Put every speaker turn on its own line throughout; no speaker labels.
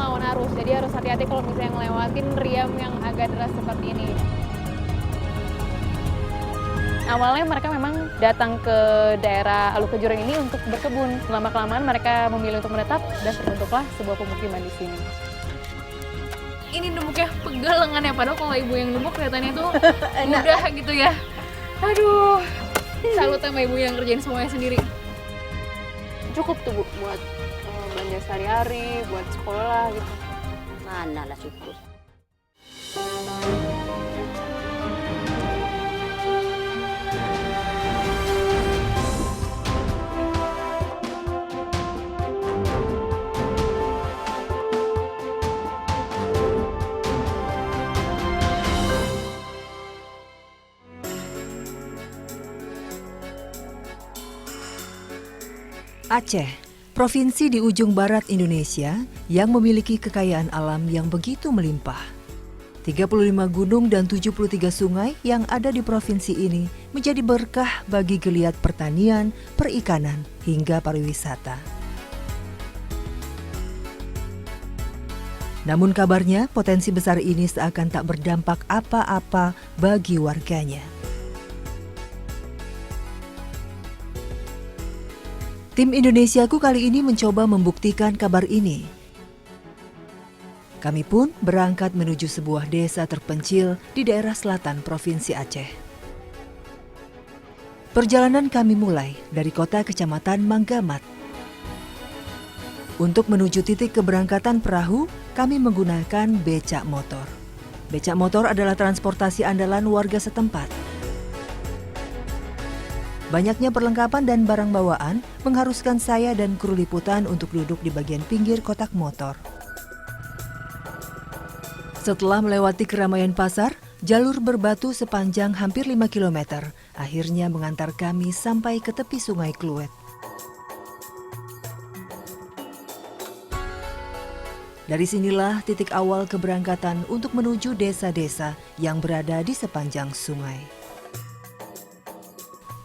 melawan arus, jadi harus hati-hati kalau misalnya ngelewatin riam yang agak deras seperti ini. Awalnya mereka memang datang ke daerah Alu Kejureng ini untuk berkebun. Lama-kelamaan mereka memilih untuk menetap dan terbentuklah sebuah pemukiman di sini. Ini nembuknya pegal lengannya, padahal kalau ibu yang nembuk kelihatannya tuh mudah gitu ya. Aduh, salut sama ibu yang kerjain semuanya sendiri. Cukup tuh Bu buat belanja sehari-hari, buat sekolah gitu.
Mana lah cukup.
Aceh, provinsi di ujung barat Indonesia yang memiliki kekayaan alam yang begitu melimpah. 35 gunung dan 73 sungai yang ada di provinsi ini menjadi berkah bagi geliat pertanian, perikanan, hingga pariwisata. Namun kabarnya potensi besar ini seakan tak berdampak apa-apa bagi warganya. Tim Indonesiaku kali ini mencoba membuktikan kabar ini. Kami pun berangkat menuju sebuah desa terpencil di daerah selatan Provinsi Aceh. Perjalanan kami mulai dari kota kecamatan Manggamat. Untuk menuju titik keberangkatan perahu, kami menggunakan becak motor. Becak motor adalah transportasi andalan warga setempat. Banyaknya perlengkapan dan barang bawaan mengharuskan saya dan kru liputan untuk duduk di bagian pinggir kotak motor. Setelah melewati keramaian pasar, jalur berbatu sepanjang hampir 5 km akhirnya mengantar kami sampai ke tepi Sungai Kluet. Dari sinilah titik awal keberangkatan untuk menuju desa-desa yang berada di sepanjang sungai.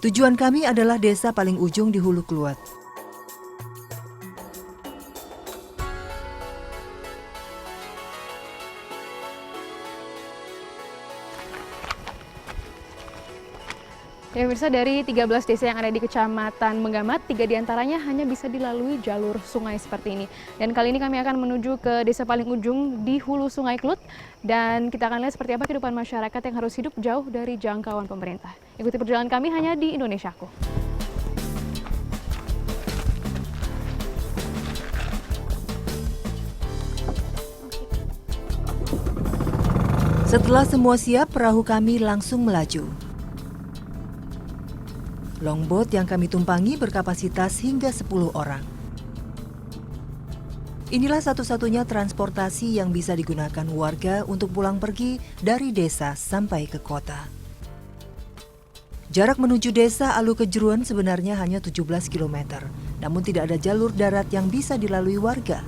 Tujuan kami adalah desa paling ujung di Hulu Kluet.
Ya pemirsa, dari 13 desa yang ada di Kecamatan Manggamat, 3 diantaranya hanya bisa dilalui jalur sungai seperti ini. Dan kali ini kami akan menuju ke desa paling ujung di hulu Sungai Kluet, dan kita akan lihat seperti apa kehidupan masyarakat yang harus hidup jauh dari jangkauan pemerintah. Ikuti perjalanan kami hanya di Indonesiaku.
Setelah semua siap, perahu kami langsung melaju. Longboat yang kami tumpangi berkapasitas hingga 10 orang. Inilah satu-satunya transportasi yang bisa digunakan warga untuk pulang pergi dari desa sampai ke kota. Jarak menuju desa Alu Kejureng sebenarnya hanya 17 km, namun tidak ada jalur darat yang bisa dilalui warga.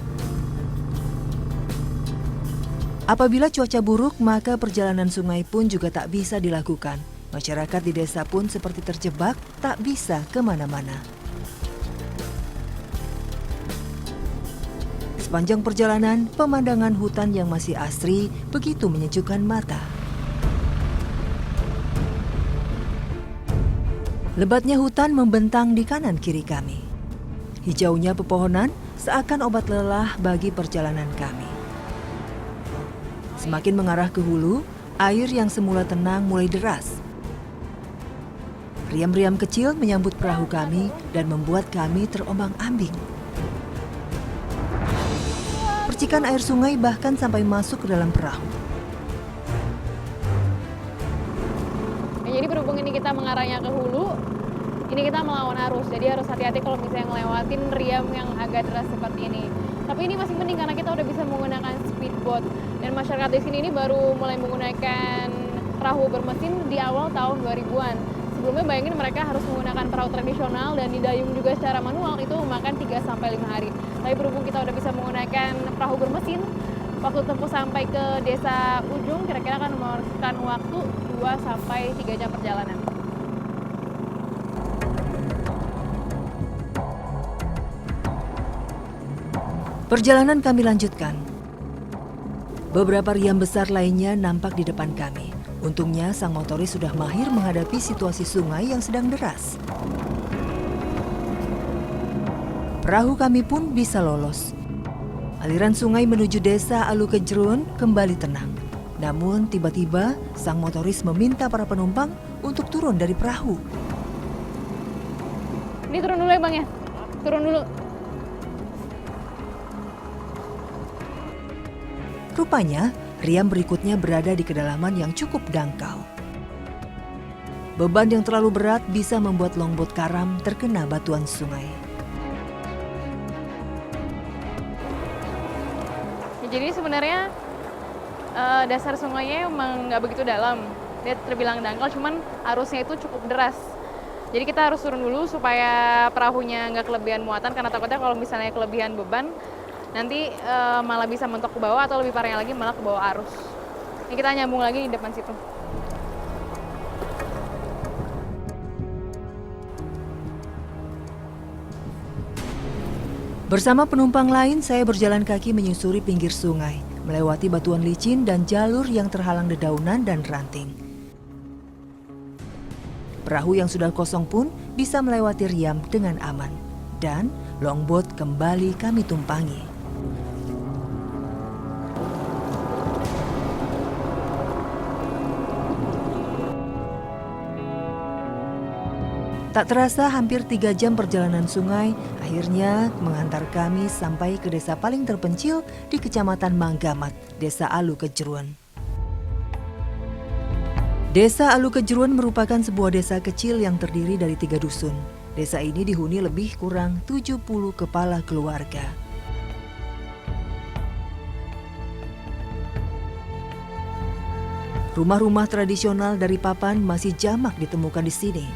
Apabila cuaca buruk, maka perjalanan sungai pun juga tak bisa dilakukan. Masyarakat di desa pun seperti terjebak, tak bisa kemana-mana. Sepanjang perjalanan, pemandangan hutan yang masih asri begitu menyejukkan mata. Lebatnya hutan membentang di kanan kiri kami. Hijaunya pepohonan seakan obat lelah bagi perjalanan kami. Semakin mengarah ke hulu, air yang semula tenang mulai deras. Riam-riam kecil menyambut perahu kami dan membuat kami terombang-ambing. Percikan air sungai bahkan sampai masuk ke dalam perahu.
Ya, jadi berhubung ini kita mengarahnya ke hulu, ini kita melawan arus, jadi harus hati-hati kalau misalnya ngelewatin riam yang agak deras seperti ini. Tapi ini masih penting karena kita udah bisa menggunakan speedboat, dan masyarakat di sini ini baru mulai menggunakan perahu bermesin di awal tahun 2000-an. Sebelumnya bayangin mereka harus menggunakan perahu tradisional dan didayung juga secara manual, itu memakan 3-5 hari. Tapi berhubung kita udah bisa menggunakan perahu bermesin, waktu tempuh sampai ke desa ujung kira-kira akan memakan waktu 2-3 jam perjalanan.
Perjalanan kami lanjutkan. Beberapa riam besar lainnya nampak di depan kami. Untungnya sang motoris sudah mahir menghadapi situasi sungai yang sedang deras. Perahu kami pun bisa lolos. Aliran sungai menuju desa Alukejruan kembali tenang. Namun tiba-tiba sang motoris meminta para penumpang untuk turun dari perahu.
Ini turun dulu ya Bang ya? Turun dulu.
Rupanya, riam berikutnya berada di kedalaman yang cukup dangkal. Beban yang terlalu berat bisa membuat longboat karam terkena batuan sungai.
Ya, jadi sebenarnya dasar sungainya emang nggak begitu dalam. Dia terbilang dangkal, cuman arusnya itu cukup deras. Jadi kita harus turun dulu supaya perahunya nggak kelebihan muatan, karena takutnya kalau misalnya kelebihan beban, nanti malah bisa mentok ke bawah atau lebih parahnya lagi malah ke bawah arus. Ini kita nyambung lagi di depan situ.
Bersama penumpang lain, saya berjalan kaki menyusuri pinggir sungai, melewati batuan licin dan jalur yang terhalang dedaunan dan ranting. Perahu yang sudah kosong pun bisa melewati riam dengan aman. Dan longboat kembali kami tumpangi. Tak terasa hampir 3 jam perjalanan sungai akhirnya menghantar kami sampai ke desa paling terpencil di Kecamatan Manggamat, Desa Alukejruan. Desa Alukejruan merupakan sebuah desa kecil yang terdiri dari 3 dusun. Desa ini dihuni lebih kurang 70 kepala keluarga. Rumah-rumah tradisional dari papan masih jamak ditemukan di sini.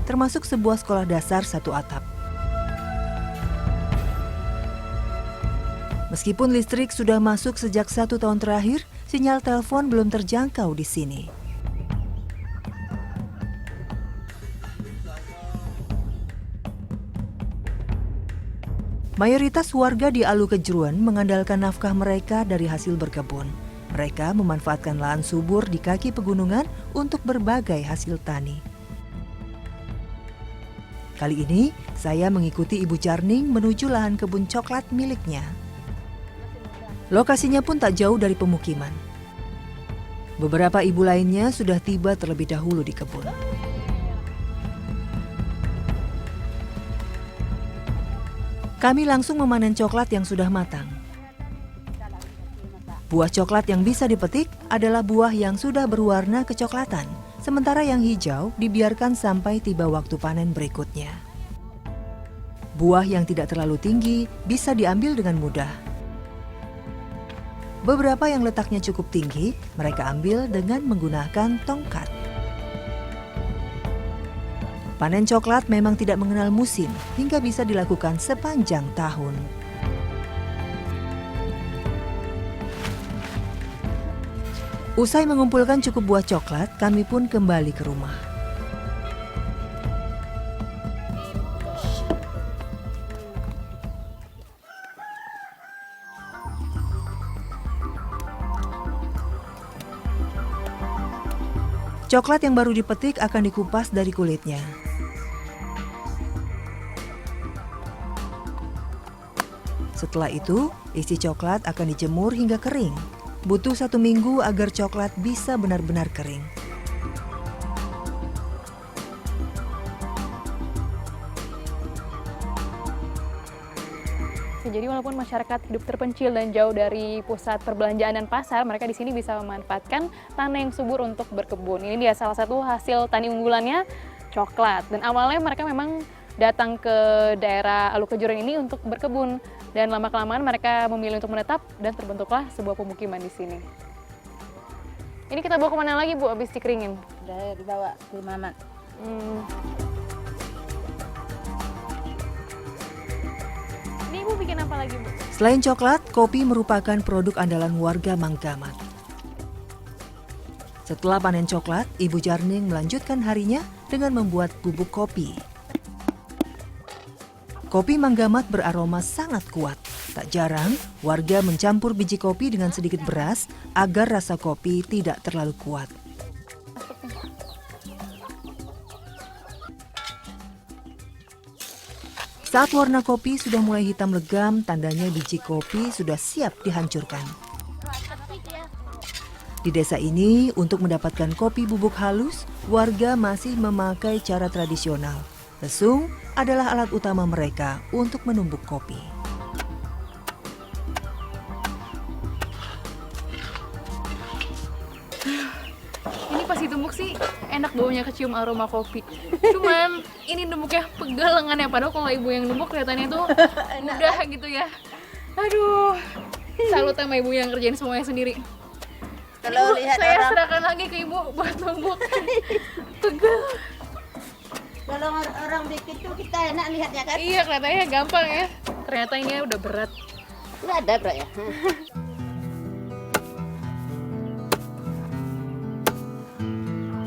Termasuk sebuah sekolah dasar 1 atap. Meskipun listrik sudah masuk sejak 1 tahun terakhir, sinyal telepon belum terjangkau di sini. Mayoritas warga di Alukejruan mengandalkan nafkah mereka dari hasil berkebun. Mereka memanfaatkan lahan subur di kaki pegunungan untuk berbagai hasil tani. Kali ini, saya mengikuti Ibu Jarning menuju lahan kebun coklat miliknya. Lokasinya pun tak jauh dari pemukiman. Beberapa ibu lainnya sudah tiba terlebih dahulu di kebun. Kami langsung memanen coklat yang sudah matang. Buah coklat yang bisa dipetik adalah buah yang sudah berwarna kecoklatan. Sementara yang hijau dibiarkan sampai tiba waktu panen berikutnya. Buah yang tidak terlalu tinggi bisa diambil dengan mudah. Beberapa yang letaknya cukup tinggi, mereka ambil dengan menggunakan tongkat. Panen coklat memang tidak mengenal musim, hingga bisa dilakukan sepanjang tahun. Usai mengumpulkan cukup buah coklat, kami pun kembali ke rumah. Coklat yang baru dipetik akan dikupas dari kulitnya. Setelah itu, isi coklat akan dijemur hingga kering. Butuh 1 minggu agar coklat bisa benar-benar kering.
Jadi walaupun masyarakat hidup terpencil dan jauh dari pusat perbelanjaan dan pasar, mereka di sini bisa memanfaatkan tanah yang subur untuk berkebun. Ini dia salah satu hasil tani unggulannya, coklat. Dan awalnya mereka memang datang ke daerah Alukejruan ini untuk berkebun. Dan lama-kelamaan mereka memilih untuk menetap dan terbentuklah sebuah pemukiman di sini. Ini kita bawa kemana lagi Bu, habis dikeringin?
Udah dibawa ke Mamat.
Ini Ibu bikin apa lagi Bu?
Selain coklat, kopi merupakan produk andalan warga Manggamat. Setelah panen coklat, Ibu Jarning melanjutkan harinya dengan membuat bubuk kopi. Kopi Manggamat beraroma sangat kuat. Tak jarang, warga mencampur biji kopi dengan sedikit beras agar rasa kopi tidak terlalu kuat. Saat warna kopi sudah mulai hitam legam, tandanya biji kopi sudah siap dihancurkan. Di desa ini, untuk mendapatkan kopi bubuk halus, warga masih memakai cara tradisional. Lesung adalah alat utama mereka untuk menumbuk kopi.
Ini pas ditumbuk sih enak, baunya kecium aroma kopi. Cuman ini numbuknya pegal lengannya, padahal kalau ibu yang numbuk kelihatannya tuh mudah gitu ya. Aduh, salut sama ibu yang kerjain semuanya sendiri.
Kalau
Ibu,
lihat
saya
orang,
serahkan lagi ke ibu buat numbuk. Pegal.
kalau orang bikin tuh kita enak lihatnya kan.
Iya, kelihatannya gampang ya. Ternyata ini udah berat.
Nggak ada berat ya.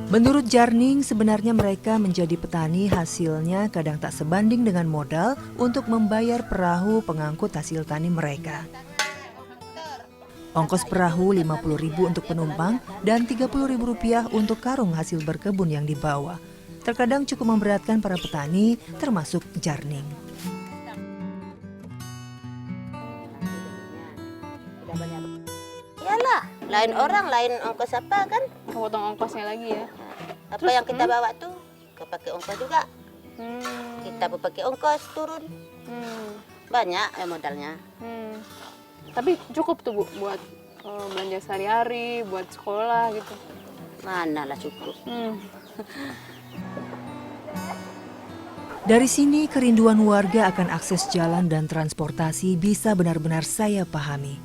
Menurut Jarning, sebenarnya mereka menjadi petani hasilnya kadang tak sebanding dengan modal untuk membayar perahu pengangkut hasil tani mereka. Ongkos perahu Rp50.000 untuk penumpang dan Rp30.000 untuk karung hasil berkebun yang dibawa. Terkadang cukup memberatkan para petani, termasuk Jarning.
Iyalah, lain orang, lain ongkos apa kan?
Potong ongkosnya lagi ya.
Apa yang kita bawa tuh kepake ongkos juga. Kita pakai ongkos turun. Banyak ya modalnya.
Tapi cukup tuh Bu buat belanja sehari-hari, buat sekolah gitu.
Mana lah cukup.
Dari sini kerinduan warga akan akses jalan dan transportasi bisa benar-benar saya pahami.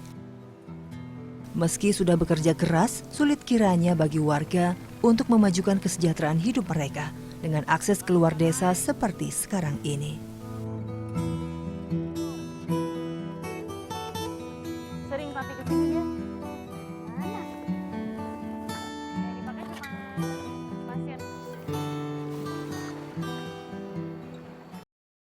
Meski sudah bekerja keras, sulit kiranya bagi warga untuk memajukan kesejahteraan hidup mereka dengan akses keluar desa seperti sekarang ini.